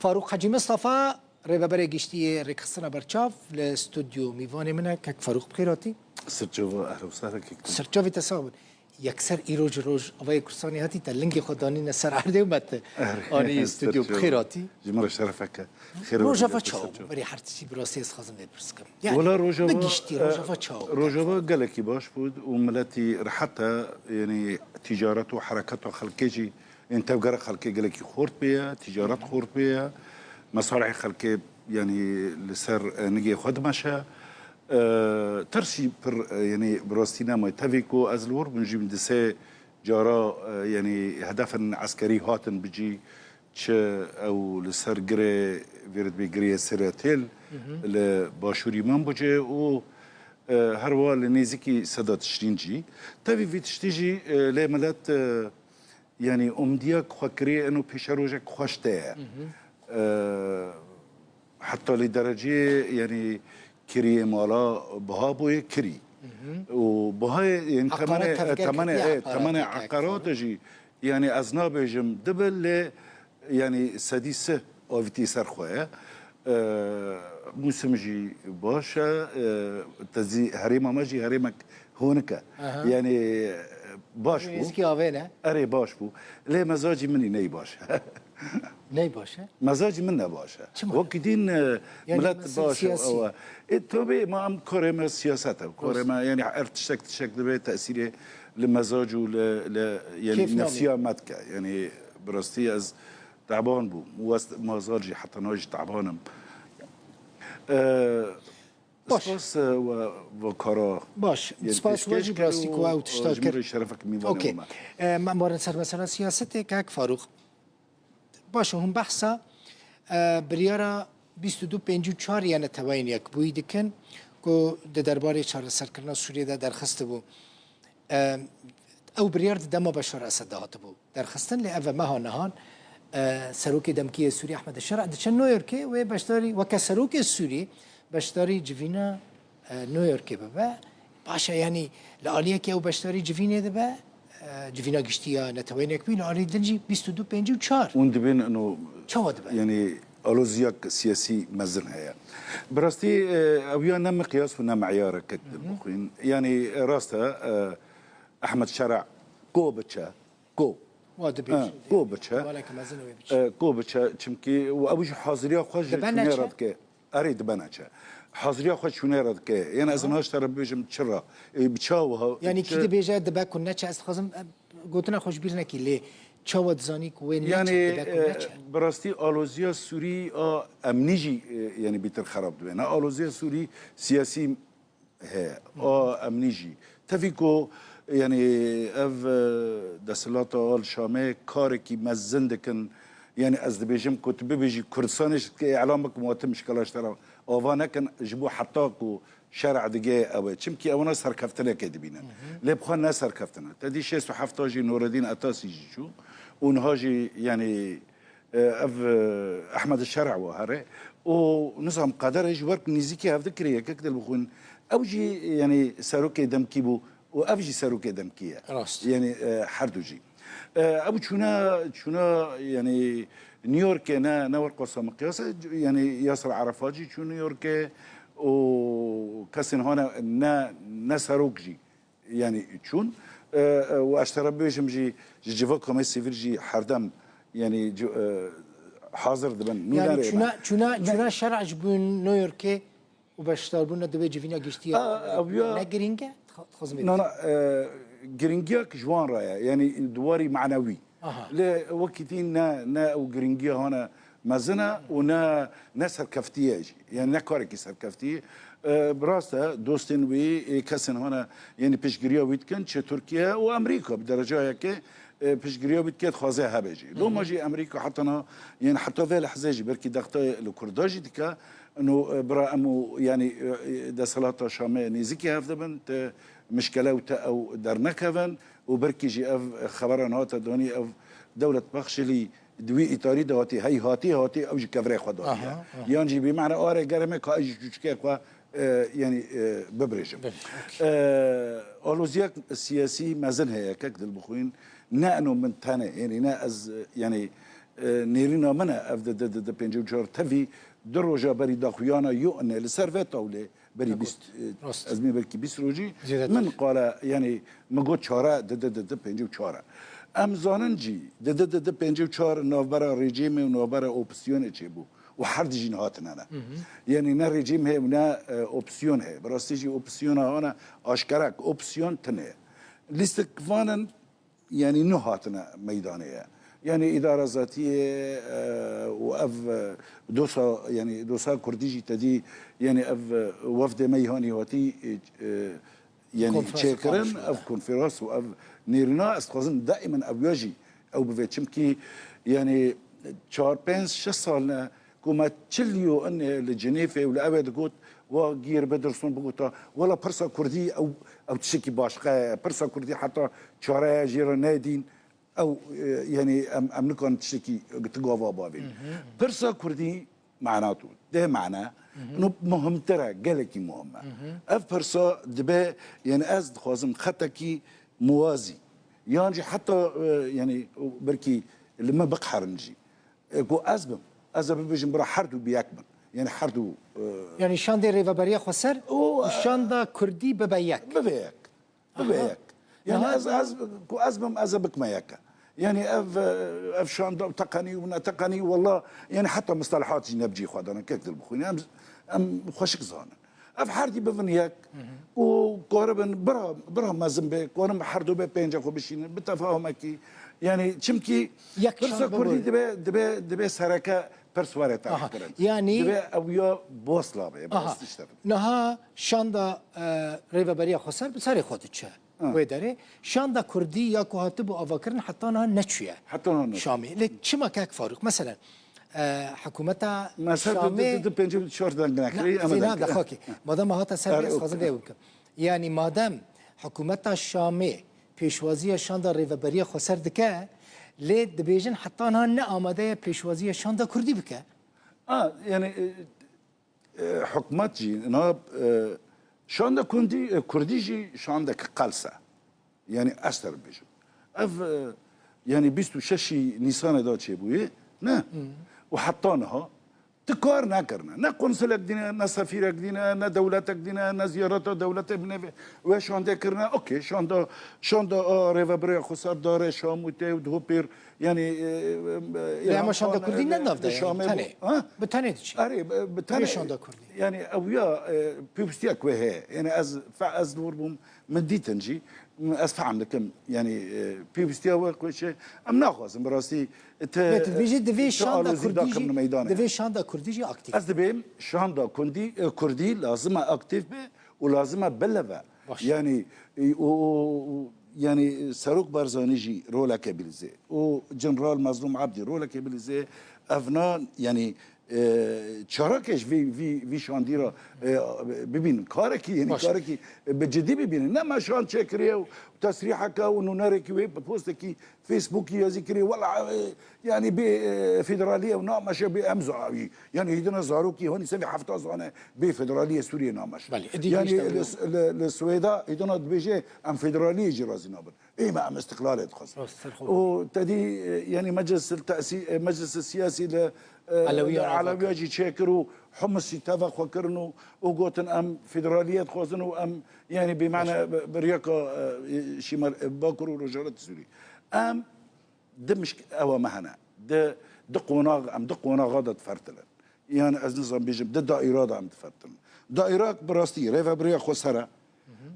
فاروق حاجی مصطفى رهبر گشتی رکستنا برچاف لاستودیو میوان منه که فاروق بخیراتی سرچوو اهلا وسهلا کیک سرچاوی تصاور یکسر ایروج روز اوای کرسانی هاتی تلنگی خدانی نسر عرده اومد آنی استودیو بخیراتی جمره شرفك خير روجافا چاو بری هر چیزی براسی از خازم برسکم ولا روجافا بگشتی روجافا چاو روجافا قالك باش بود وملاتي حتى يعني تجارته وحركته خلقيجي انت بقرا خلقي قالك خورت بيها تجارات خورت بيها مصالح خلقي يعني لسر نجي خدمشه ترشي بر يعني براستينا ما تافيكو ازلور بنجي من دسي جارا يعني هدفا عسكري هاتن بيجي تش او لسر جري فيرد بيجري سيراتيل لباشوري من بوجي و هروا لنيزيكي سادات شرينجي تافي في تشتيجي لملات يعني امديك خكري انه بيشاروجك خوشته حتى لدرجه يعني كري مالا بها بوي كري وبهاي يعني ثمانية عقارات جي يعني أذناب دبل يعني سديسة أو في سرخوة موسم جي باشا تزي هريمة ماجي هريمك هونك يعني باش بو أري باش بو ليه مزاجي مني ني باشا نی باشه؟ مزاجی من نباشه. وقتین ملت باشه. تو به ما هم کارم سیاسته. کارم یعنی ارتشک دبی تأثیر لمزاج و یعنی نفسیه متکه. یعنی براستی از تعبان بو. مزاجی حتی ناج تعبانم. سپاس و کارا. باش. سپاس واجی براستی که او تشتاق کرد. شرفک میوانم. اوکی. ما سر مثلا سیاسته که فاروق. باشه هم بحثا بریارا 2254 یعنی توین یک بوی دکن که درباره چهار سرکردن سوریه ده درخواست بو او بریار دم بشار اسد دهات بو درخواستن ل ما نهان سروک دمکی سوریه احمد الشرع دچن نیویورک و بشتاری و کسروک سوریه بشتاری جوینا نیویورک به باشه یعنی لالیه که او بشتاری جوینه ده به جوینا گشتیا نتوین یک بیل آری دنجی 2254 اون دبین انو چه دبین یعنی الوزیاک سیاسی مزن هیا براستی اویا نم مقیاس و نم معیار کد بخوین یعنی راسته احمد شرع کو بچه کو کو بچه کو بچه چمکی و ابوش حاضری خوش نرد که اريد بناچه حاضريا خود شونه رد که یعنی از نهاش تر بيجم چرا بچاو يعني كده بيجا دبا كنا چه است خازم گوتنا خوش بیر نکی لی چاود زانی کو يعني براستي آلوزيا سوري امنيجي يعني بيتر خراب دوين آلوزيا سوري سياسي هي امنيجي تفيكو يعني اف دسلاتا الشامي كاركي مزندكن يعني از بيجم كنت بيجي كردستانش اعلامك مواتم مشكلاش ترى اوفانا كان جبو حطاكو شارع دقي او چمكي اونا سر كفتنا كدبينا لي بخوا ناس سر كفتنا تدي شي صحفتاجي نور الدين اتاسي جيشو ونهاجي يعني اف احمد الشرع وهره ونظام قدر يجي ورك نيزيكي هاف ذكريه كده بخون اوجي يعني ساروكي دمكيبو وافجي ساروكي دمكيه يعني حردوجي ابو شنا يعني نيويورك نا ورقه مقياس يعني ياسر عرفاتجي شو نيويورك وكاسن هنا نا ساروكجي يعني شون واشترى بيجم جيفا كوميسي فيرجي حردم يعني حاضر دبن يعني شنا شرع جبون نيويورك وبشتربون دبي جيفينا جشتي لا جرينجا لا جرينجياك جوان رايا يعني دواري معنوي لا وقتين نا وجرينجيا هنا مازنا ونا ناس كفتيه يعني نكارك سر كفتيه براسه دوستن وي كسن هنا يعني بيشجريا ويتكن تركيا وامريكا بدرجه هيك بيشجريا ويتكن خوازه هبجي لو ما جي امريكا حطنا يعني حتى في الحزاجي بركي دغطه الكرداجي ديكا انه برا امو يعني دا صلاه شامي نيزيكي هفده بنت مشكله او درنكفن وبركي جي اف خبران هات دوني اف دوله بخشلي دوي ايطالي دواتي هي هاتي او جي كفري خدوا يعني بمعنى اوري جرمه كاج جوجكا يعني ببريجم اولوزياك السياسي مازال هي كاك البخوين نانو من تاني يعني نا از يعني نيرينا منا اف د بنجو جور تفي دروجا بري داخويانا يؤن لسرفيتا ولا بري بيست ازمي بركي بيست روجي من قال يعني مگو چاره د بنجو چاره ام زاننجي د بنجو چار نوبره ريجيم ونوبره اوبسيون چبو وحرد جينهاتنا انا يعني نا ريجيم هي ونا اوبسيون هي براستيجي اوبسيون انا اشكرك اوبسيون تنه ليست كفانن يعني نهاتنا ميدانيه يعني إدارة ذاتية وأف دوسا يعني دوسا كرديجي تدي يعني أف وفد ميهاني هاتي يعني تشكرن أف كونفرنس وأف نيرنا استخدم دائما أبياجي أو بفتشم كي يعني شهر بنس شصالنا كما تشليو أن لجنيفة ولا أبد قلت وغير بدرسون بقولتا ولا برسا كردي أو تشكي باشقة برسا كردي حتى شهر جيران نادين او يعني املكن تشكي تقوى بابين برسا كردي معناته ده معناه انه مهم ترى قالكي مهمه اف برسا دبا يعني از خوازم خطكي موازي يعني حتى يعني بركي لما بقحر نجي كو ازبم بيجي برا حردو بيكبر يعني حردو يعني شاندي ريفابريا خسر وشاندا كردي ببيك يعني أزبم أزبك ما يكا يعني اف شان تقني ونا تقني والله يعني حتى مصطلحات نبجي خدانا كتر بخوني ام خوشك زانا اف حردي بفنياك وقربن برا ما زنبه قرن حردو به بينجا خو بشين بتفاهمكي يعني چمكي برسا كردي دبي سركه برسواره تاكرن يعني دبي اويا بوصلا به بس تشتغل نها شاندا ريفابريا خسر بسري خودتشه ويداري شاندا كردي يا كهاتب افكرن حتى انا نتشيه حتى انا شامي لتشما كاك فاروق مثلا حكومتها مثلا ضد بنجيب شورت دنكري اما ده خوكي مادام هاتا سربيس خازن بيوك يعني مادام حكومتها الشامي پیشوازی شاندا ريفابريا خسر دكه لي دبيجن حتى انا نامده پیشوازی شاندا كردي بك يعني حكومات جي ناب شاندا كرديجي شاندا قلسه يعني استر بيجن اف يعني 26 نيسان دا تشيبوي نه وحطانها تكار نكرنا نا قنصلك دينا نا سفيرك دينا نا دولتك دينا نا زيارات دولت ابن وشاندا كرنا اوكي شاندا ريفابريا خسر داره شاموته ودهوبير يعني لا ما شاندا كردي ننافده يعني بتاني اري بتاني شاندا كردي يعني اويا بيبستيك وهي يعني از دوربم مديتنجي از فهم لكم يعني بيبستيا وقوش ام ناخذ براسي دفي شاندا كردي دفي شاندا كردي اكتيف از دبيم شاندا كردي لازم اكتيف به ولازم بلبه يعني يعني ساروق بارزانيجي رولا كابيلزي وجنرال مظلوم عبدي رولا كابيلزي افنان يعني چارکش وی شاندیرا ببین کارکی یعنی کارکی به جدی ببینن نه ما شان چکریه و تصریحك ونوناري كي بوستكي فيسبوك يذكري ولا يعني بفيدراليه ونامش بامزعي يعني هيدنا زاروكي هوني سمي حفتاز انا بفيدراليه سوريا نامش يعني السويدا هيدنا بيجي ام فيدراليه جرازي نابل اي ما ام استقلال خاص وتدي يعني مجلس التاسيس مجلس السياسي علوية جي تشكروا حمص اتفق وكرنوا وقوتن ام فيدراليه خوزنوا ام يعني بمعنى برياقه شمال باكر ورجالات سوري ام دمش او مهنا دقونا ام دقونا غادت فرتلن يعني از نظام بيجم دائرات عم تفرتلن دائرات براستي ريفا بريا خسره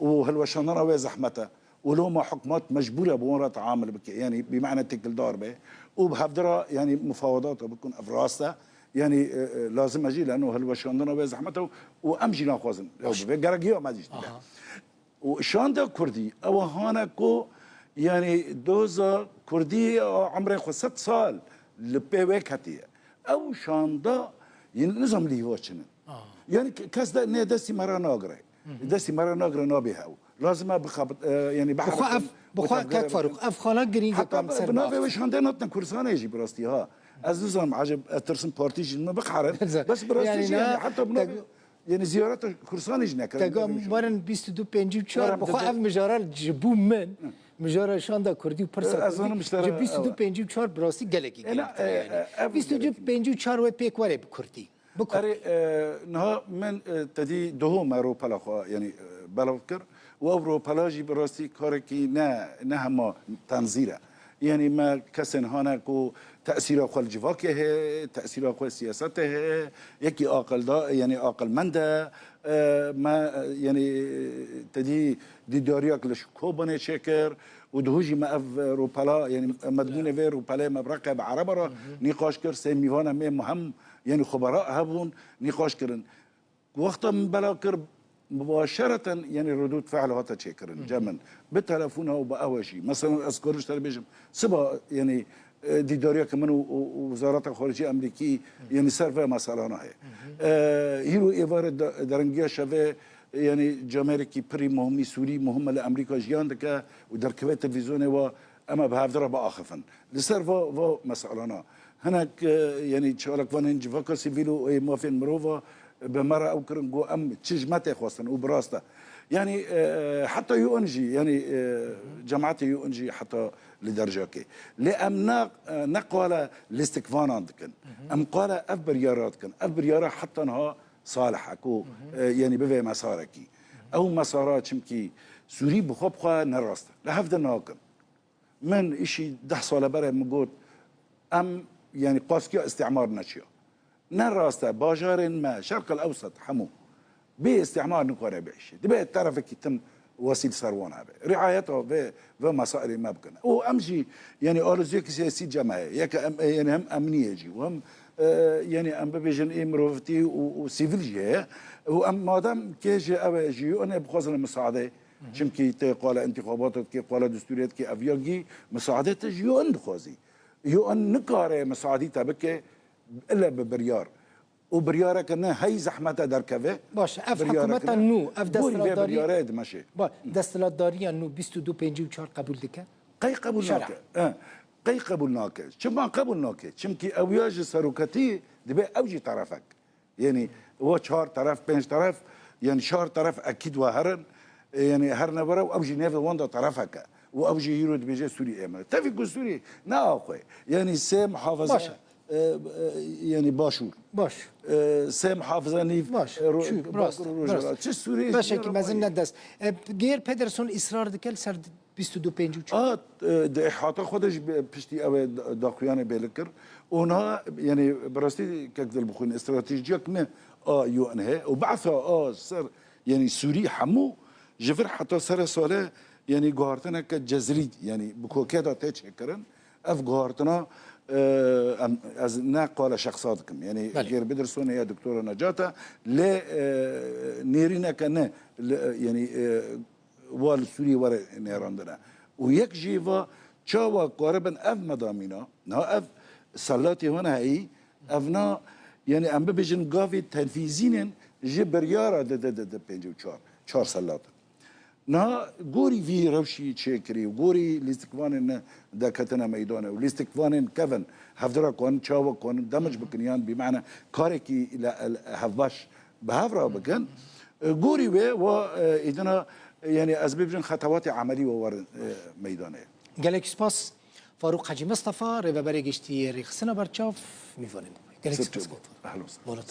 وهالوشانره وزحمته ولو ما حكومات مجبوره بورا تعامل بك يعني بمعنى تكل دار به وبهفدرا يعني مفاوضات بتكون افراسه يعني لازم اجي لانه هالوشانره وزحمته وامجي ناخذن جرجيو ما جيش وشاندا كردي او هانا كو يعني دوزا كردي عمره 6 سال لبيوك هتيه او شاندا يعني نظام لي واشن يعني كاسدا نه دسي مرا ناغري دسي مرا ناغري نابيها لازم بخبط يعني بخاف كاك فاروق افخانا جرينج كام سر بنافي وش عندنا نطن كرسانه يجي براستي ها از نظام عجب ترسم بارتي ما بقحرن بس براستي يعني حتى بنافي يعني زيارات كرسانه جنا تقام مرن 22 بنجيب شهر بخاف مجارال جبوم مجاره شاندا کردی و پرسا از آن مشترک 22 4 براستی گلگی گرفته یعنی 22 4 و پیک وره کردی أري نها من تدي دهم أوروبا لخوا يعني بلوكر وأوروبا لاجي براستي كاركي نهما تنظيره يعني ما كسن هناكو تأثير أخو الجواكه تأثير أخو سياسته يكي أقل دا يعني أقل منده ما يعني تدي دي دارياك لشكوبني شكر ودهوجي ما اف روبالا يعني مدمونه في روبالا مبرقه بعربره نقاش كر سيميوانا مهم يعني خبراء هبون نقاش كرن وقتا من بلاكر مباشرة يعني ردود فعل هاتا تشكرن جمن بالتلفونها وبأوشي مثلا أذكرش تلفزيون سبا يعني دي داريا كمان ووزارة الخارجية الأمريكية يعني سرفة مسألة هي هيرو إيفار درنجيا شافه يعني جامريكي بري مهمي سوري مهمة لأمريكا جيان دكا ودركبة تلفزيون و أما بهافدرا بآخفن لسرفة و مسألة هناك يعني شغلك فان جفاكا سيفيلو موافين مروفا بمرة أو كرنجو أم تشجمته خاصة وبراسته يعني حتى يو ان جي يعني جماعة يو ان جي حتى لدرجة كي لأم نقول الاستكفان عندكن أم قال أفبريارات كن أفبريارات حتى نها صالح أكو يعني بفي مساركي أو مسارات شمكي سوري بخوب خوا نراسته لهفد ناكن من إشي 10 سال برا مقول أم يعني قاسكي استعمار نشيا نراسته باجار ما شرق الأوسط حمو باستعمار نقارة بعيش دبي الطرف يتم وسيل سروان رعايته في مسائل ما بكنا وأمشي يعني أرزيك سياسي جماعي يك يعني هم أمنية جي وهم يعني أم بيجن إيه مروفتي وسيفيل جي وأم مادام كيجي أو جي أنا بخوزن المساعدة شمكي تقال انتخابات كي قال دستوريات كي أفياجي مساعدة تجي يو خوزي يو أن نقارة مساعدة تبكي إلا ببريار وبريارة كنا هي زحمتها دركبه باش اف حكومتا نو اف دستلاتداري ماشي دستلاتداري نو 22 4 قبول دكه قي قبولناك قي قبولناك شما قبولناك شمكي اوياج سروكتي دبي اوجي طرفك يعني هو 4 طرف 5 طرف يعني 4 طرف اكيد وهرن يعني هرنا برا واوجي نيف واندا طرفك واوجي يرود بيجي سوري امل تفيق سوري نا اخوي يعني سي محافظه باشا. يعني باشور باش سام حافظه نيف باش چه سوری باشه که مزن ندست گیر پدرسون اصرار دکل سر 22 ده احاطه خودش پشتی او داخویان بلکر اونها يعني براستی كدل بخون استراتيجيك نه يو ان هي وبعثها سر يعني سوري حمو جفر حتى سر ساله يعني جهارتنا كجزري يعني بكوكيدا تشكرن اف جهارتنا از نقال شخصاتكم يعني غير بدرسون يا دكتوره نجاته ل نيرينا كان يعني وال سوري ور نيراندنا ويك جيفا تشاوا قربا اف مدامينا نا اف صلاتي هنا هي افنا يعني ام بيجن غافي تنفيذين جبريارا د 4 صلات نا غوري في روشي تشكري وغوري لاستكوان دكتنا ميدانه ولاستكوان كفن هفدرا كون تشاوا كون دمج بكنيان بمعنى كاركي الى هفباش بهفرا بكن غوري و اذا يعني اسباب خطوات عمليه وور ميدانه جالك سباس فاروق حاجي مصطفى ريبابري جشتي ريخسنا برشاف ميفانين جالك سباس اهلا وسهلا